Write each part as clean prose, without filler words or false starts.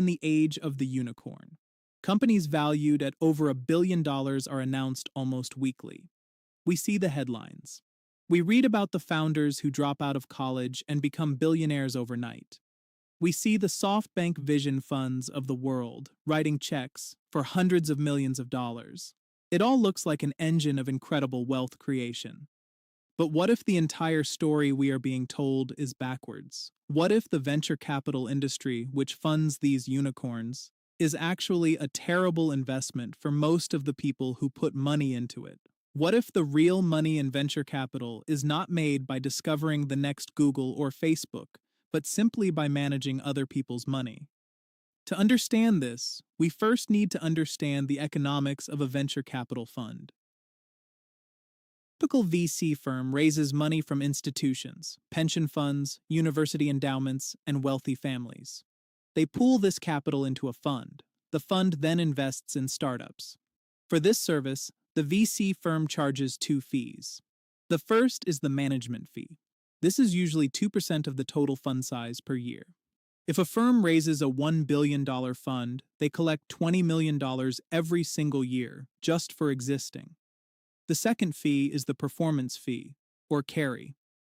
In the age of the unicorn. Companies valued at over $1 billion are announced almost weekly. We see the headlines. We read about the founders who drop out of college and become billionaires overnight. We see the SoftBank Vision funds of the world writing checks for hundreds of millions of dollars. It all looks like an engine of incredible wealth creation. But what if the entire story we are being told is backwards? What if the venture capital industry, which funds these unicorns, is actually a terrible investment for most of the people who put money into it? What if the real money in venture capital is not made by discovering the next Google or Facebook, but simply by managing other people's money? To understand this, we first need to understand the economics of a venture capital fund. A typical VC firm raises money from institutions, pension funds, university endowments, and wealthy families. They pool this capital into a fund. The fund then invests in startups. For this service, the VC firm charges two fees. The first is the management fee. This is usually 2% of the total fund size per year. If a firm raises a $1 billion fund, they collect $20 million every single year, just for existing. The second fee is the performance fee, or carry.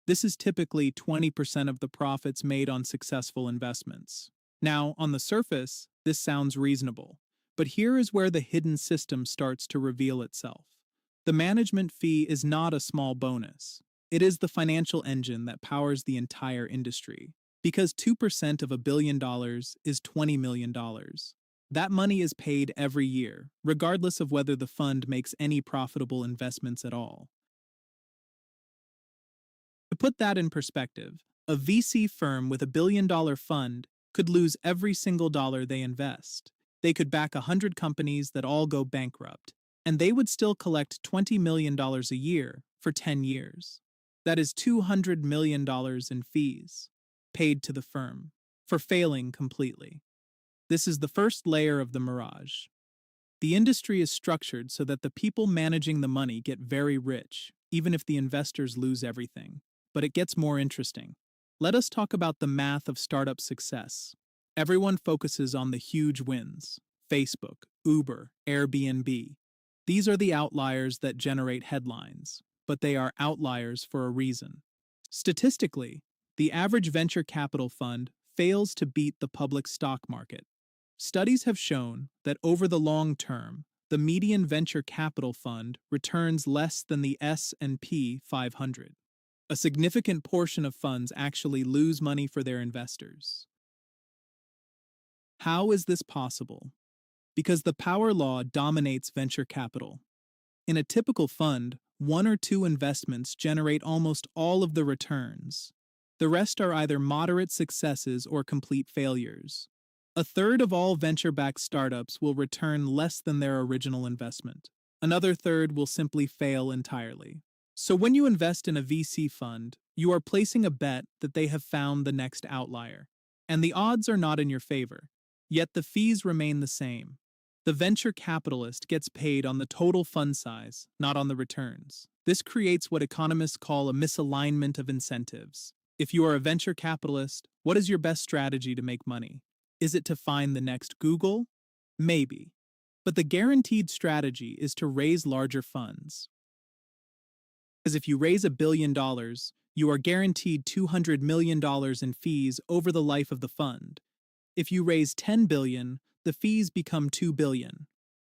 This is typically 20% of the profits made on successful investments. Now, on the surface, this sounds reasonable, but here is where the hidden system starts to reveal itself. The management fee is not a small bonus. It is the financial engine that powers the entire industry, because 2% of $1 billion is $20 million. That money is paid every year, regardless of whether the fund makes any profitable investments at all. To put that in perspective, a VC firm with $1 billion fund could lose every single dollar they invest. They could back 100 companies that all go bankrupt, and they would still collect $20 million a year for 10 years. That is $200 million in fees paid to the firm for failing completely. This is the first layer of the mirage. The industry is structured so that the people managing the money get very rich, even if the investors lose everything. But it gets more interesting. Let us talk about the math of startup success. Everyone focuses on the huge wins: Facebook, Uber, Airbnb. These are the outliers that generate headlines, but they are outliers for a reason. Statistically, the average venture capital fund fails to beat the public stock market. Studies have shown that over the long term, the median venture capital fund returns less than the S&P 500. A significant portion of funds actually lose money for their investors. How is this possible? Because the power law dominates venture capital. In a typical fund, one or two investments generate almost all of the returns. The rest are either moderate successes or complete failures. A third of all venture-backed startups will return less than their original investment. Another third will simply fail entirely. So when you invest in a VC fund, you are placing a bet that they have found the next outlier. And the odds are not in your favor. Yet the fees remain the same. The venture capitalist gets paid on the total fund size, not on the returns. This creates what economists call a misalignment of incentives. If you are a venture capitalist, what is your best strategy to make money? Is it to find the next Google? Maybe. But the guaranteed strategy is to raise larger funds. Because if you raise $1 billion, you are guaranteed $200 million in fees over the life of the fund. If you raise $10 billion, the fees become $2 billion.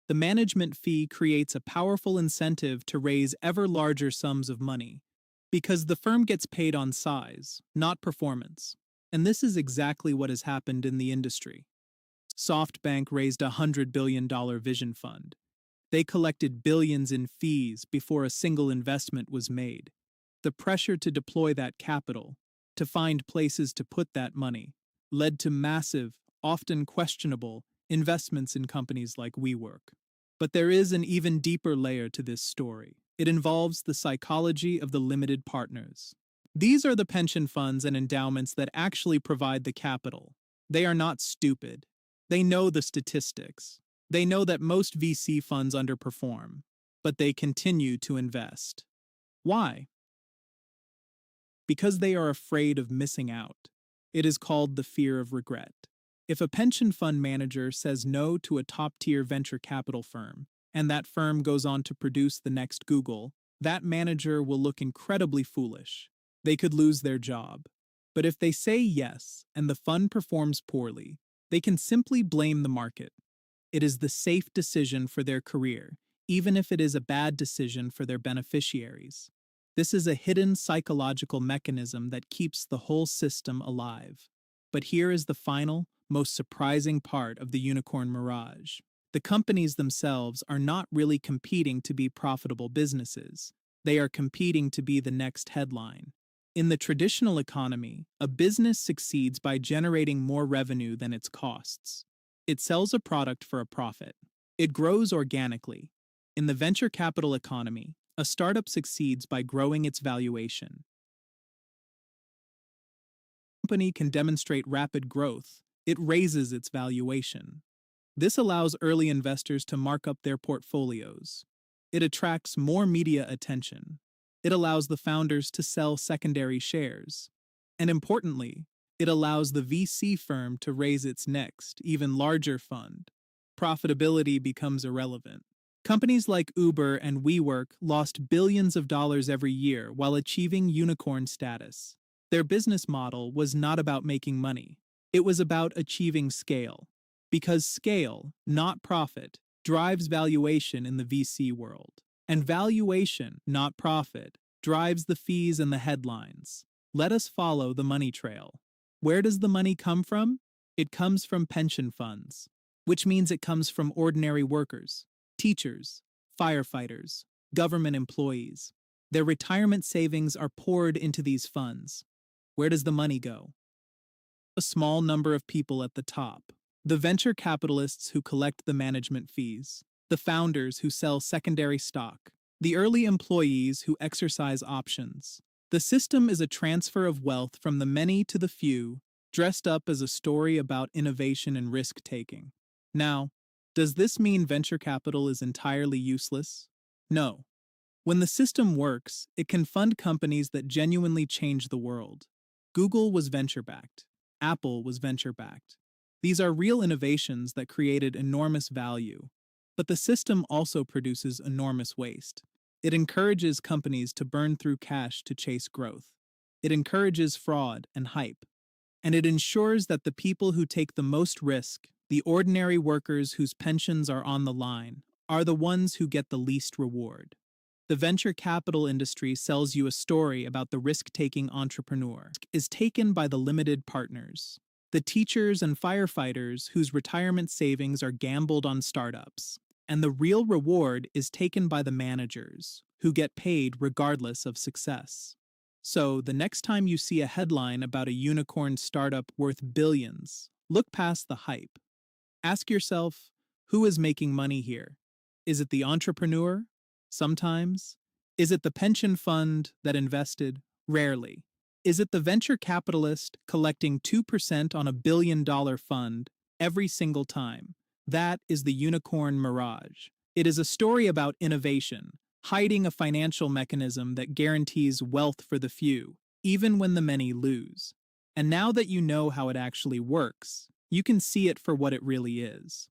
The management fee creates a powerful incentive to raise ever larger sums of money, because the firm gets paid on size, not performance. And this is exactly what has happened in the industry. SoftBank raised a $100 billion vision fund. They collected billions in fees before a single investment was made. The pressure to deploy that capital, to find places to put that money, led to massive, often questionable, investments in companies like WeWork. But there is an even deeper layer to this story. It involves the psychology of the limited partners. These are the pension funds and endowments that actually provide the capital. They are not stupid. They know the statistics. They know that most VC funds underperform, but they continue to invest. Why? Because they are afraid of missing out. It is called the fear of regret. If a pension fund manager says no to a top-tier venture capital firm, and that firm goes on to produce the next Google, that manager will look incredibly foolish. They could lose their job. But if they say yes and the fund performs poorly, they can simply blame the market. It is the safe decision for their career, even if it is a bad decision for their beneficiaries. This is a hidden psychological mechanism that keeps the whole system alive. But here is the final, most surprising part of the unicorn mirage. The companies themselves are not really competing to be profitable businesses. They are competing to be the next headline. In the traditional economy, a business succeeds by generating more revenue than its costs. It sells a product for a profit. It grows organically. In the venture capital economy, a startup succeeds by growing its valuation. A company can demonstrate rapid growth. It raises its valuation. This allows early investors to mark up their portfolios. It attracts more media attention. It allows the founders to sell secondary shares. And importantly, it allows the VC firm to raise its next, even larger fund. Profitability becomes irrelevant. Companies like Uber and WeWork lost billions of dollars every year while achieving unicorn status. Their business model was not about making money. It was about achieving scale. Because scale, not profit, drives valuation in the VC world. And valuation, not profit, drives the fees and the headlines. Let us follow the money trail. Where does the money come from? It comes from pension funds, which means it comes from ordinary workers, teachers, firefighters, government employees. Their retirement savings are poured into these funds. Where does the money go? A small number of people at the top. The venture capitalists who collect the management fees, the founders who sell secondary stock, the early employees who exercise options. The system is a transfer of wealth from the many to the few, dressed up as a story about innovation and risk-taking. Now, does this mean venture capital is entirely useless? No. When the system works, it can fund companies that genuinely change the world. Google was venture-backed. Apple was venture-backed. These are real innovations that created enormous value. But the system also produces enormous waste. It encourages companies to burn through cash to chase growth. It encourages fraud and hype. And it ensures that the people who take the most risk, the ordinary workers whose pensions are on the line, are the ones who get the least reward. The venture capital industry sells you a story about the risk-taking entrepreneur is taken by the limited partners, the teachers and firefighters whose retirement savings are gambled on startups, and the real reward is taken by the managers, who get paid regardless of success. So, the next time you see a headline about a unicorn startup worth billions, look past the hype. Ask yourself, who is making money here? Is it the entrepreneur? Sometimes. Is it the pension fund that invested? Rarely. Is it the venture capitalist collecting 2% on $1 billion fund every single time? That is the unicorn mirage. It is a story about innovation, hiding a financial mechanism that guarantees wealth for the few, even when the many lose. And now that you know how it actually works, you can see it for what it really is.